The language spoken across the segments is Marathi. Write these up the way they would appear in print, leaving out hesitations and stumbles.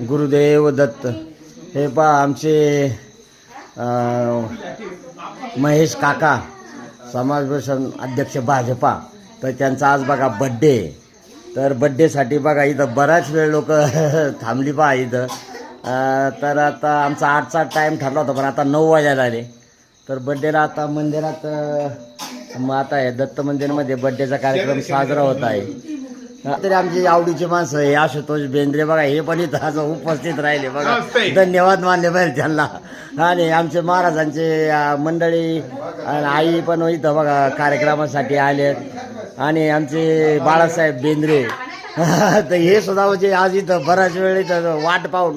गुरुदेव दत्त. हे पहा आमचे महेश काका, समाजभूषण अध्यक्ष भाजपा. तर त्यांचा आज बघा बड्डे. तर बड्डेसाठी बघा इथं बराच वेळ लोक थांबली पहा इथं. तर आता आमचा 8चा टाईम ठरला होता, पण आता 9 वाजायला आले. तर बड्डेला आता मंदिरात मग आता आहे दत्त मंदिरमध्ये बड्डेचा कार्यक्रम साजरा होत आहे. तरी आमची आवडीची माणसं हे आशुतोष बेंद्रे बघा, हे पण इथं आज उपस्थित राहिले बघा. धन्यवाद मानले पाहिजे त्यांना. आणि आमचे महाराजांचे मंडळी आणि आई पण इथं बघा कार्यक्रमासाठी आले. आणि आमचे बाळासाहेब बेंद्रे तर हे सुद्धा म्हणजे आज इथं बराच वेळ इथं वाट पाहून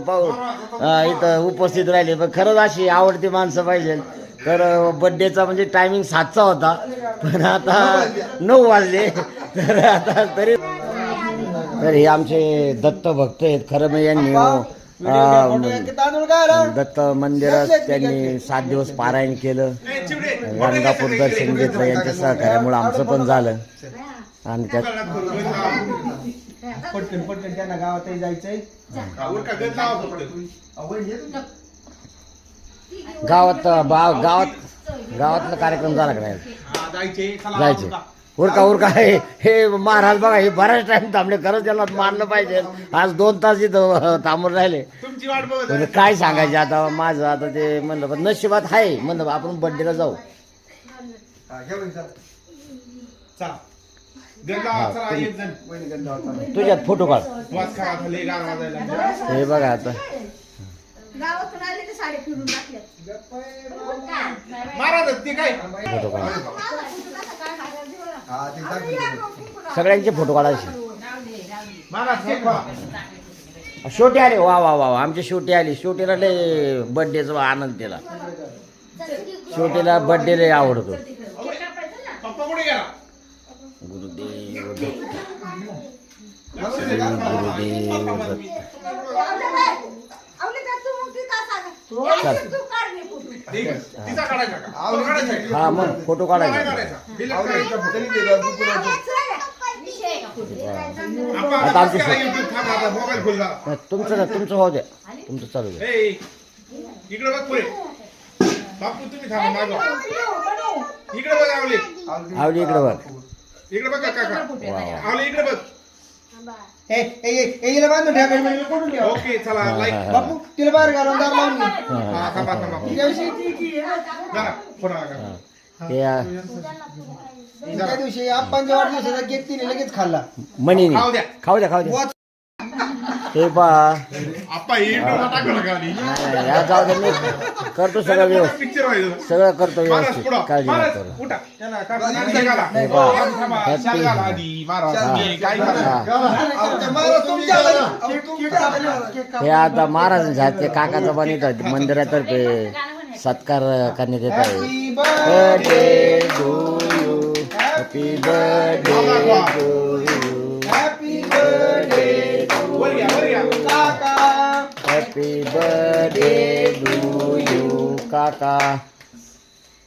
इथं उपस्थित राहिले. पण खरंच अशी आवडती माणसं पाहिजे. तर बड्डेचा म्हणजे टायमिंग 7चा होता, पण आता 9 वाजले. तर आता तरी तर हे आमचे दत्त भक्त आहेत. खरं म्हणजे यांनी दत्त मंदिरात त्यांनी 7 दिवस पारायण केलं, गाणगापूर दर्शन घेतलं. यांच्या सहकार्यामुळे आमचं पण झालं. आणि त्यात त्यांना गावातही जायचंय. गावातला कार्यक्रम झाला का नाही? जायचे. उरका हे महाराज बघा, हे बराच टाइम थांबले. खरंच त्याला मानलं पाहिजे. आज 2 तास इथं थांबून राहिले. काय सांगायचे आता माझं. आता ते म्हणलं पण नशिबात आहे, म्हणलं आपण बड्डेला जाऊ. तुझ्यात फोटो काढ. हे बघा आता फोटो काढ. सगळ्यांचे फोटो काढायचे. शेवटी आले. वा वा वा, आमची शेवटी आली. शेवटीला लय बड्डेचा आनंद दिला. शेवटीला बड्डे लय आवडतो. गुरुदेव दत्त, गुरुदेव दत्त. हा मग फोटो काढायचे. आता आमची तुमचं होऊ द्या, तुमचं चालू द्या. इकडे बघ पुढे बापू, तुम्ही थांबा मागं. इकडे बघ आवली, आवली इकडे बघ. इकडे बघ काका, आवली इकडे बघ. बांधून ठेवा. ओके चला लाईक बापू तिला बाहेर घालून दार लावून घे. थांबा त्या दिवशी आपण वाढदिवसाचा केक तिने लगेच खाल्ला. मनी खाऊ द्या. हे पा या जाऊ दे, मी करतो सगळं व्यवस्थित. सगळं करतो व्यवस्थित, काळजी करू. हे आता महाराजांच्या काकाचा पण इथं मंदिरातर्फे सत्कार करण्यात येत आहे. Birthday to you, happy birthday to you, happy birthday to you काका, हॅपी बर्थडे टू यू काका.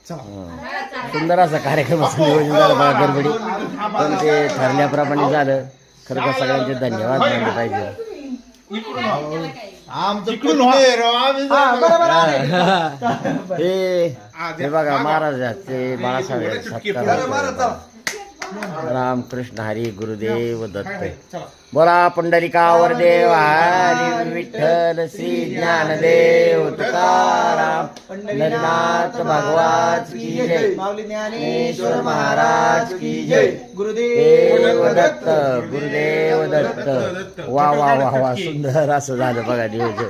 सुंदर असा कार्यक्रमाचं नियोजन झालं बघा गडबडी, पण ते ठरल्याप्रमाणे झालं. खरं तर सगळ्यांचे धन्यवाद मानले पाहिजे. हे बघा महाराजांचे बाळासाहेब सत्कार. रामकृष्ण हरी, गुरुदेव दत्त. बोला पंढरीकावर देव हरी विठ्ठल, श्री ज्ञानदेव तुकाराम, पंढरीनाथ भगवान की जय, ज्ञानेश्वर महाराज की जय. गुरुदेव दत्त, गुरुदेव दत्त. वा वा वा वा, सुंदर असं झालं बघा नियोजन.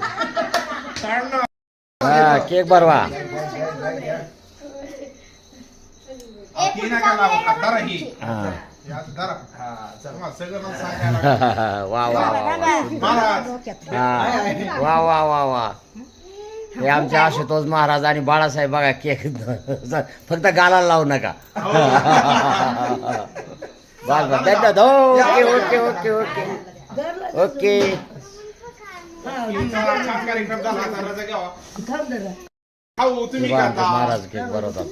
हा केक भरवा. वा वा वा वा वा. हे आमचे आशुतोष महाराज आणि बाळासाहेब बघा केक. फक्त गाला लावू नका. Okay okay okay okay okay. Maharaj cake बरोबर.